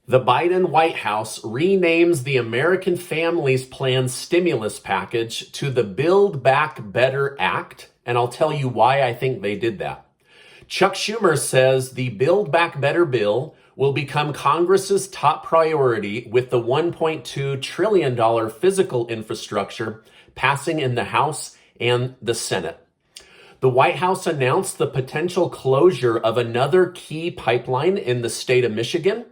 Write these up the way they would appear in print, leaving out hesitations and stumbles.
The Biden White House renames the American Families Plan stimulus package to the Build Back Better Act, and I'll tell you why I think they did that. Chuck Schumer says the Build Back Better bill will become Congress's top priority with the $1.2 trillion physical infrastructure passing in the House and the Senate. The White House announced the potential closure of another key pipeline in the state of Michigan,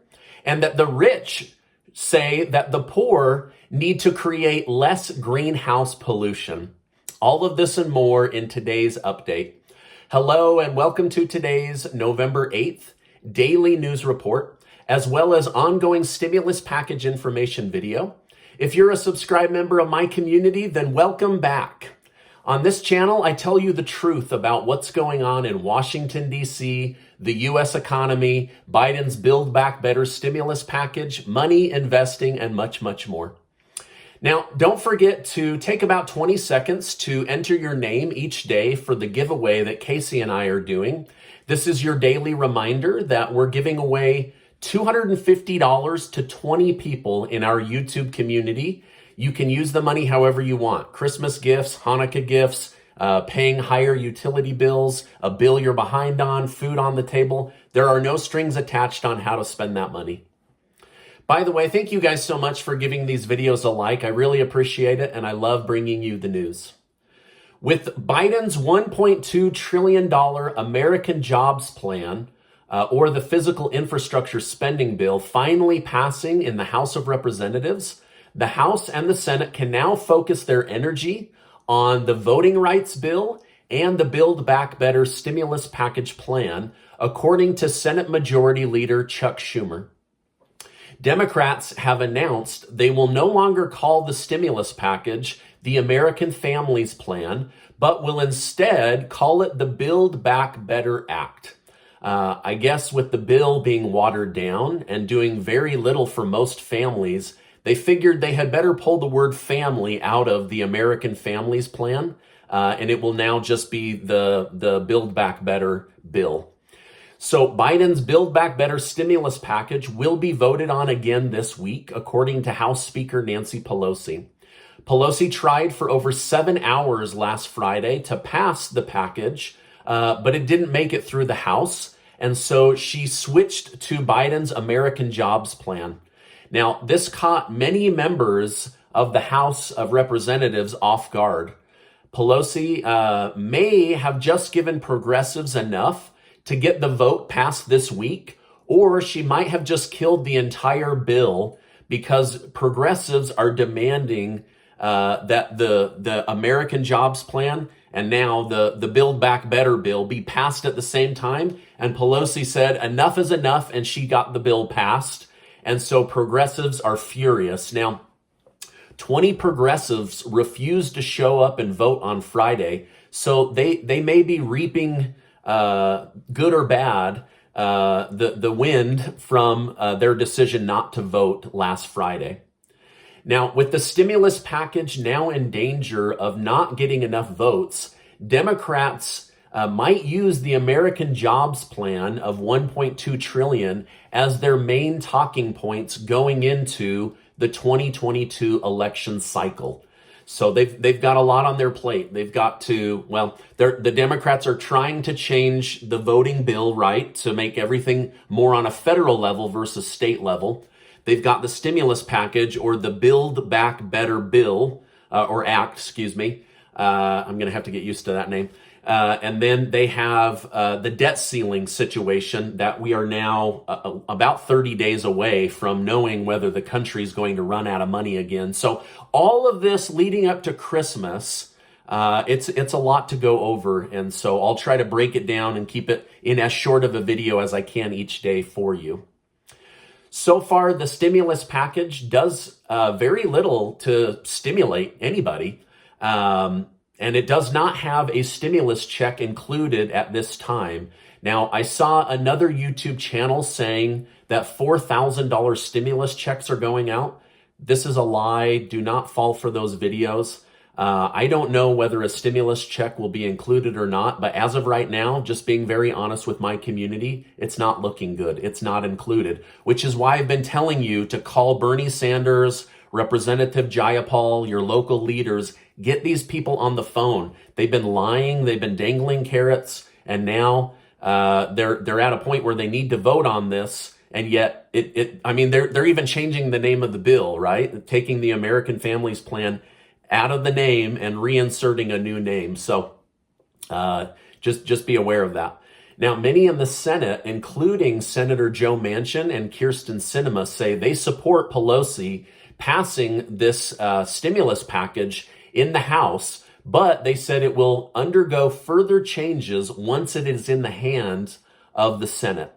and that the rich say that the poor need to create less greenhouse pollution. All of this and more in today's update. Hello and welcome to today's November 8th daily news report, as well as ongoing stimulus package information video. If you're a subscribed member of my community, then welcome back. On this channel, I tell you the truth about what's going on in Washington, D.C., the U.S. economy, Biden's Build Back Better stimulus package, money, investing, and much, much more. Now, don't forget to take about 20 seconds to enter your name each day for the giveaway that Casey and I are doing. This is your daily reminder that we're giving away $250 to 20 people in our YouTube community. You can use the money however you want. Christmas gifts, Hanukkah gifts, paying higher utility bills, a bill you're behind on, food on the table. There are no strings attached on how to spend that money. By the way, thank you guys so much for giving these videos a like. I really appreciate it, and I love bringing you the news. With Biden's $1.2 trillion American Jobs Plan, or the Physical Infrastructure Spending Bill, finally passing in the House of Representatives, the House and the Senate can now focus their energy on the voting rights bill and the Build Back Better stimulus package plan, according to Senate Majority Leader Chuck Schumer. Democrats have announced they will no longer call the stimulus package the American Families Plan, but will instead call it the Build Back Better Act. I guess with the bill being watered down and doing very little for most families, they figured they had better pull the word family out of the American Families Plan, and it will now just be the Build Back Better bill. So Biden's Build Back Better stimulus package will be voted on again this week, according to House Speaker Nancy Pelosi. Pelosi tried for over 7 hours last Friday to pass the package, but it didn't make it through the House, and so she switched to Biden's American Jobs Plan. Now, this caught many members of the House of Representatives off guard. Pelosi may have just given progressives enough to get the vote passed this week, or she might have just killed the entire bill because progressives are demanding that the American Jobs Plan and now the Build Back Better bill be passed at the same time. And Pelosi said enough is enough, and she got the bill passed. And so progressives are furious. Now, 20 progressives refused to show up and vote on Friday, so they may be reaping good or bad the wind from their decision not to vote last Friday. Now, with the stimulus package now in danger of not getting enough votes, Democrats might use the American Jobs Plan of $1.2 trillion as their main talking points going into the 2022 election cycle. So they've got a lot on their plate. They've got to, the Democrats are trying to change the voting bill, right, to make everything more on a federal level versus state level. They've got the stimulus package, or the Build Back Better bill, or act, excuse me. I'm going to have to get used to that name. And then they have the debt ceiling situation that we are now about 30 days away from knowing whether the country is going to run out of money again. So all of this leading up to Christmas, it's a lot to go over. And so I'll try to break it down and keep it in as short of a video as I can each day for you. So far, the stimulus package does very little to stimulate anybody. And it does not have a stimulus check included at this time. Now, I saw another YouTube channel saying that $4,000 stimulus checks are going out. This is a lie. Do not fall for those videos. I don't know whether a stimulus check will be included or not, but as of right now, just being very honest with my community, it's not looking good. It's not included, which is why I've been telling you to call Bernie Sanders, Representative Jayapal, your local leaders. Get these people on the phone. They've been lying. They've been dangling carrots, and now they're at a point where they need to vote on this. And yet, they're even changing the name of the bill, right? Taking the American Families Plan out of the name and reinserting a new name. So just be aware of that. Now, many in the Senate, including Senator Joe Manchin and Kyrsten Sinema, say they support Pelosi passing this stimulus package in the House, but they said it will undergo further changes once it is in the hands of the Senate.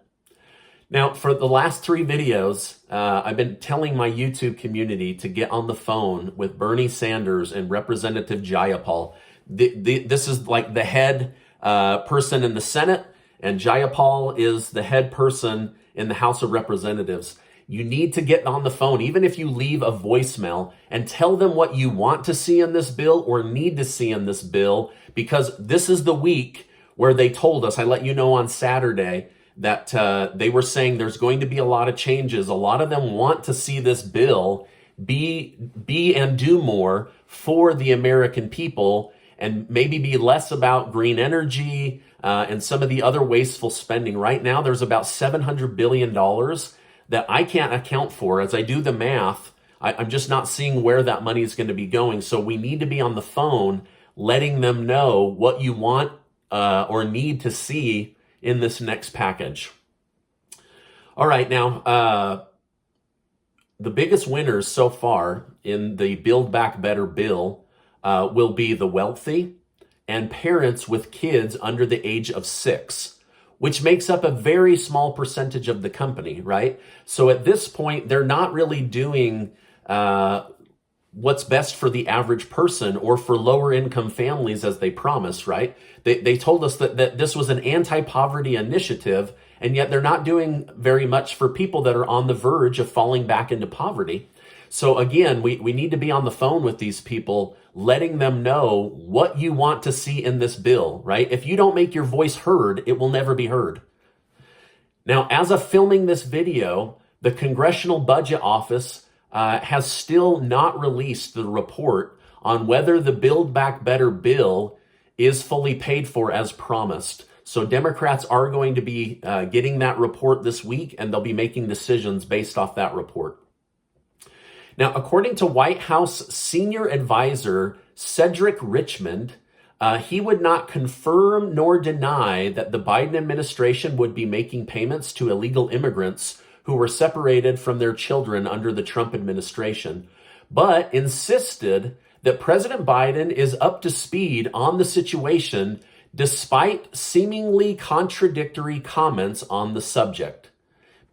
Now, for the last 3 videos, I've been telling my YouTube community to get on the phone with Bernie Sanders and Representative Jayapal. This is like the head person in the Senate, and Jayapal is the head person in the House of Representatives. You need to get on the phone, even if you leave a voicemail, and tell them what you want to see in this bill or need to see in this bill, because this is the week where they told us, I let you know on Saturday, that they were saying there's going to be a lot of changes. A lot of them want to see this bill be and do more for the American people, and maybe be less about green energy and some of the other wasteful spending. Right now, there's about $700 billion that I can't account for. As I do the math, I'm just not seeing where that money is going to be going. So we need to be on the phone letting them know what you want or need to see in this next package. All right, now, the biggest winners so far in the Build Back Better bill will be the wealthy and parents with kids under the age of 6, which makes up a very small percentage of the company, right? So at this point, they're not really doing what's best for the average person or for lower income families as they promised, right? They told us that this was an anti-poverty initiative, and yet they're not doing very much for people that are on the verge of falling back into poverty. So again, we need to be on the phone with these people, letting them know what you want to see in this bill, right? If you don't make your voice heard, it will never be heard. Now, as of filming this video, the Congressional Budget Office has still not released the report on whether the Build Back Better bill is fully paid for as promised. So Democrats are going to be getting that report this week, and they'll be making decisions based off that report. Now, according to White House senior advisor Cedric Richmond, he would not confirm nor deny that the Biden administration would be making payments to illegal immigrants who were separated from their children under the Trump administration, but insisted that President Biden is up to speed on the situation despite seemingly contradictory comments on the subject.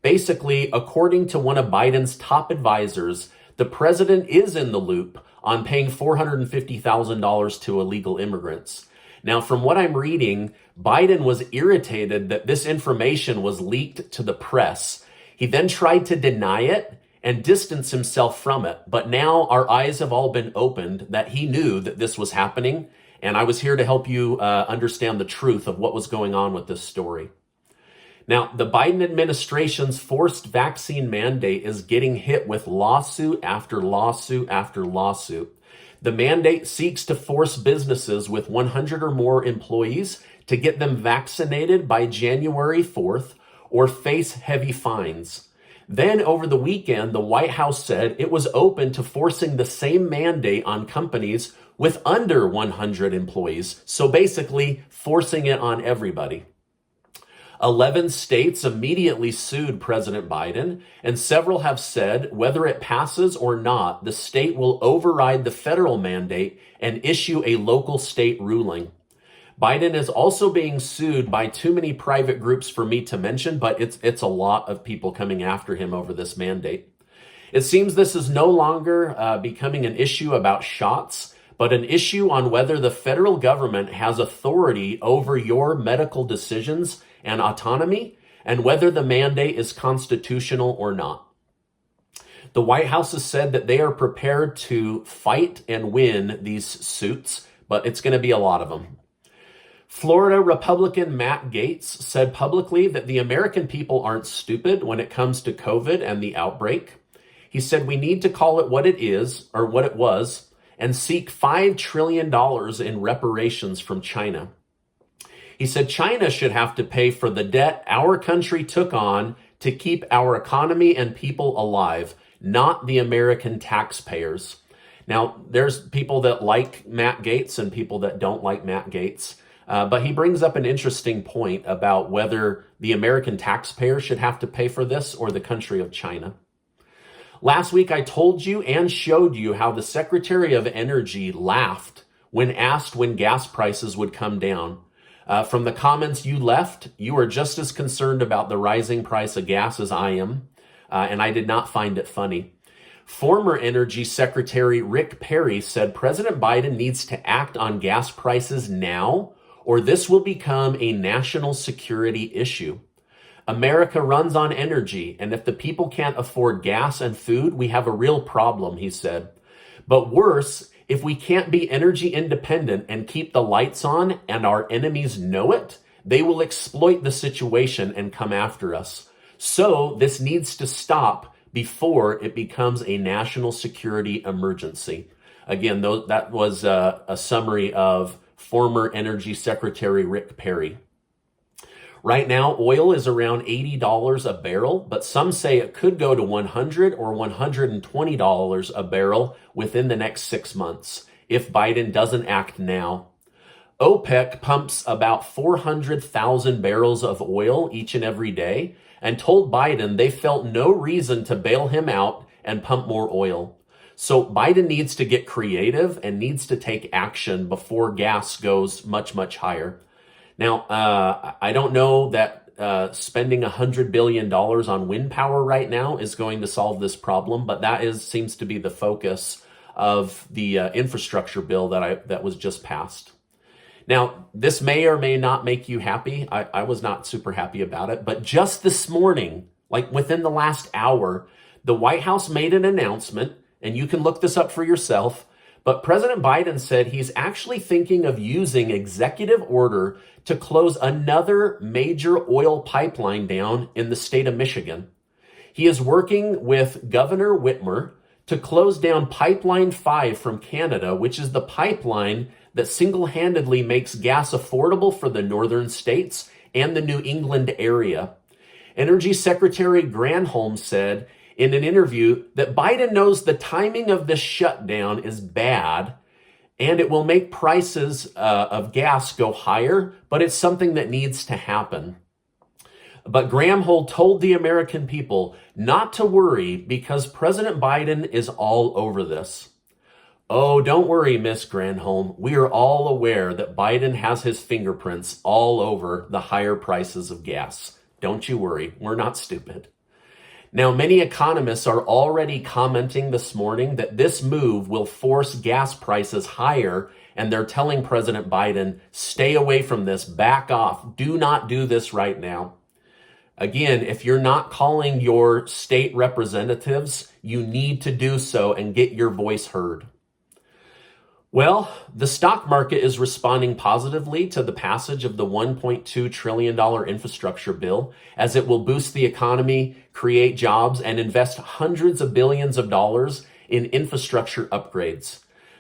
Basically, according to one of Biden's top advisors, the president is in the loop on paying $450,000 to illegal immigrants. Now, from what I'm reading, Biden was irritated that this information was leaked to the press. He then tried to deny it and distance himself from it. But now our eyes have all been opened that he knew that this was happening. And I was here to help you understand the truth of what was going on with this story. Now, the Biden administration's forced vaccine mandate is getting hit with lawsuit after lawsuit after lawsuit. The mandate seeks to force businesses with 100 or more employees to get them vaccinated by January 4th or face heavy fines. Then over the weekend, the White House said it was open to forcing the same mandate on companies with under 100 employees. So basically forcing it on everybody. 11 states immediately sued President Biden, and several have said whether it passes or not, the state will override the federal mandate and issue a local state ruling. Biden is also being sued by too many private groups for me to mention, but it's a lot of people coming after him over this mandate. It seems this is no longer becoming an issue about shots, but an issue on whether the federal government has authority over your medical decisions and autonomy, and whether the mandate is constitutional or not. The White House has said that they are prepared to fight and win these suits, but it's going to be a lot of them. Florida Republican Matt Gaetz said publicly that the American people aren't stupid when it comes to COVID and the outbreak. He said we need to call it what it is, or what it was, and seek $5 trillion in reparations from China. He said China should have to pay for the debt our country took on to keep our economy and people alive, not the American taxpayers. Now, there's people that like Matt Gaetz and people that don't like Matt Gaetz, but he brings up an interesting point about whether the American taxpayer should have to pay for this or the country of China. Last week, I told you and showed you how the Secretary of Energy laughed when asked when gas prices would come down. From the comments you left, you are just as concerned about the rising price of gas as I am, and I did not find it funny. Former Energy Secretary Rick Perry said President Biden needs to act on gas prices now, or this will become a national security issue. America runs on energy, and if the people can't afford gas and food, we have a real problem, he said. But worse, if we can't be energy independent and keep the lights on and our enemies know it, they will exploit the situation and come after us. So this needs to stop before it becomes a national security emergency. Again, that was a summary of former Energy Secretary Rick Perry. Right now, oil is around $80 a barrel, but some say it could go to $100 or $120 a barrel within the next 6 months if Biden doesn't act now. OPEC pumps about 400,000 barrels of oil each and every day and told Biden they felt no reason to bail him out and pump more oil. So Biden needs to get creative and needs to take action before gas goes much, much higher. Now, I don't know that spending $100 billion on wind power right now is going to solve this problem, but that seems to be the focus of the infrastructure bill that was just passed. Now, this may or may not make you happy. I was not super happy about it, but just this morning, like within the last hour, the White House made an announcement, and you can look this up for yourself, but President Biden said he's actually thinking of using executive order to close another major oil pipeline down in the state of Michigan. He is working with Governor Whitmer to close down Pipeline 5 from Canada, which is the pipeline that single-handedly makes gas affordable for the northern states and the New England area. Energy Secretary Granholm said in an interview that Biden knows the timing of this shutdown is bad and it will make prices of gas go higher, but it's something that needs to happen. But Granholm told the American people not to worry because President Biden is all over this. Oh, don't worry, Miss Granholm. We are all aware that Biden has his fingerprints all over the higher prices of gas. Don't you worry. We're not stupid. Now, many economists are already commenting this morning that this move will force gas prices higher, and they're telling President Biden, stay away from this, back off, do not do this right now. Again, if you're not calling your state representatives, you need to do so and get your voice heard. Well, the stock market is responding positively to the passage of the $1.2 trillion infrastructure bill, as it will boost the economy, create jobs, and invest hundreds of billions of dollars in infrastructure upgrades.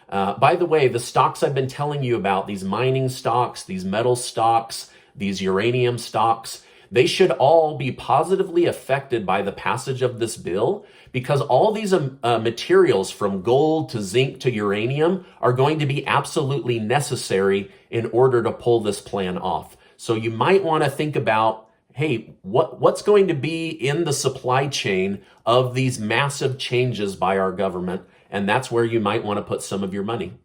By the way, the stocks I've been telling you about, these mining stocks, these metal stocks, these uranium stocks, they should all be positively affected by the passage of this bill because all these materials from gold to zinc to uranium are going to be absolutely necessary in order to pull this plan off. So you might want to think about, hey, what's going to be in the supply chain of these massive changes by our government? And that's where you might want to put some of your money.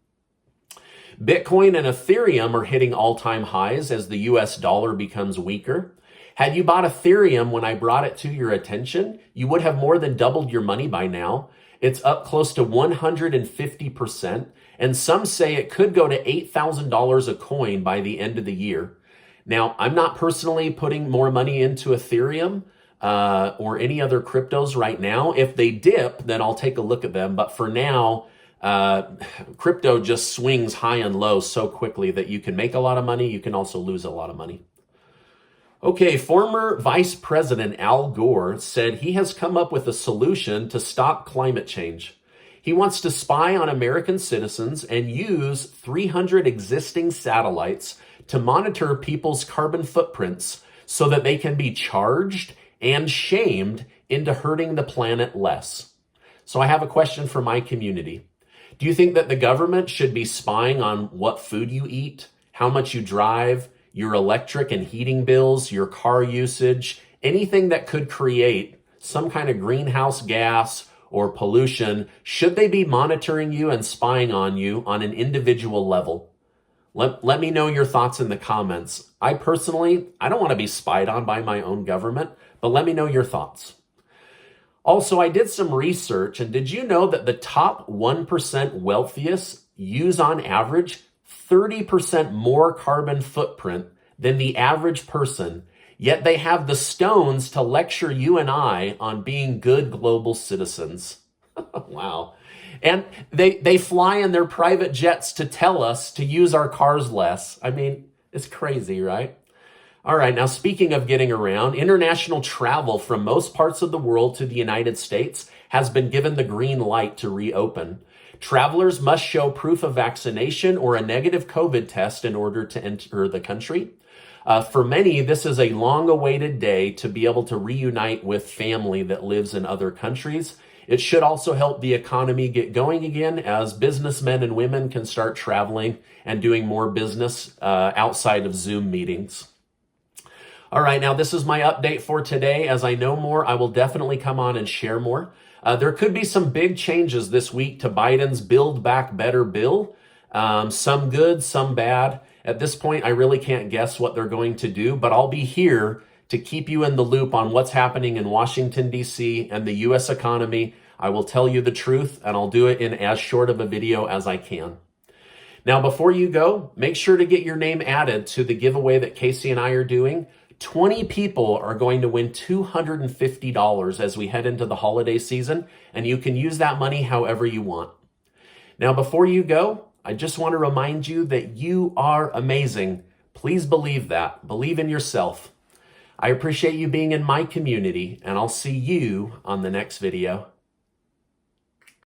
Bitcoin and Ethereum are hitting all-time highs as the US dollar becomes weaker. Had you bought Ethereum when I brought it to your attention, you would have more than doubled your money by now. It's up close to 150%, and some say it could go to $8,000 a coin by the end of the year. Now, I'm not personally putting more money into Ethereum, or any other cryptos right now. If they dip, then I'll take a look at them. But for now, crypto just swings high and low so quickly that you can make a lot of money. You can also lose a lot of money. Okay, former Vice President Al Gore said he has come up with a solution to stop climate change. He wants to spy on American citizens and use 300 existing satellites to monitor people's carbon footprints so that they can be charged and shamed into hurting the planet less. So I have a question for my community. Do you think that the government should be spying on what food you eat, how much you drive, your electric and heating bills, your car usage, anything that could create some kind of greenhouse gas or pollution? Should they be monitoring you and spying on you on an individual level? Let me know your thoughts in the comments. I don't want to be spied on by my own government, but let me know your thoughts. Also, I did some research, and did you know that the top 1% wealthiest use on average 30% more carbon footprint than the average person, yet they have the stones to lecture you and I on being good global citizens. Wow. And they fly in their private jets to tell us to use our cars less. I mean, it's crazy, right? All right, now speaking of getting around, international travel from most parts of the world to the United States has been given the green light to reopen. Travelers must show proof of vaccination or a negative COVID test in order to enter the country. For many, this is a long-awaited day to be able to reunite with family that lives in other countries. It should also help the economy get going again as businessmen and women can start traveling and doing more business outside of Zoom meetings. All right, now this is my update for today. As I know more, I will definitely come on and share more. There could be some big changes this week to Biden's Build Back Better bill. Some good, some bad. At this point, I really can't guess what they're going to do, but I'll be here to keep you in the loop on what's happening in Washington, D.C. and the U.S. economy. I will tell you the truth, and I'll do it in as short of a video as I can. Now, before you go, make sure to get your name added to the giveaway that Casey and I are doing. 20 people are going to win $250 as we head into the holiday season, and you can use that money however you want. Now, before you go, I just want to remind you that you are amazing. Please believe that. Believe in yourself. I appreciate you being in my community, and I'll see you on the next video.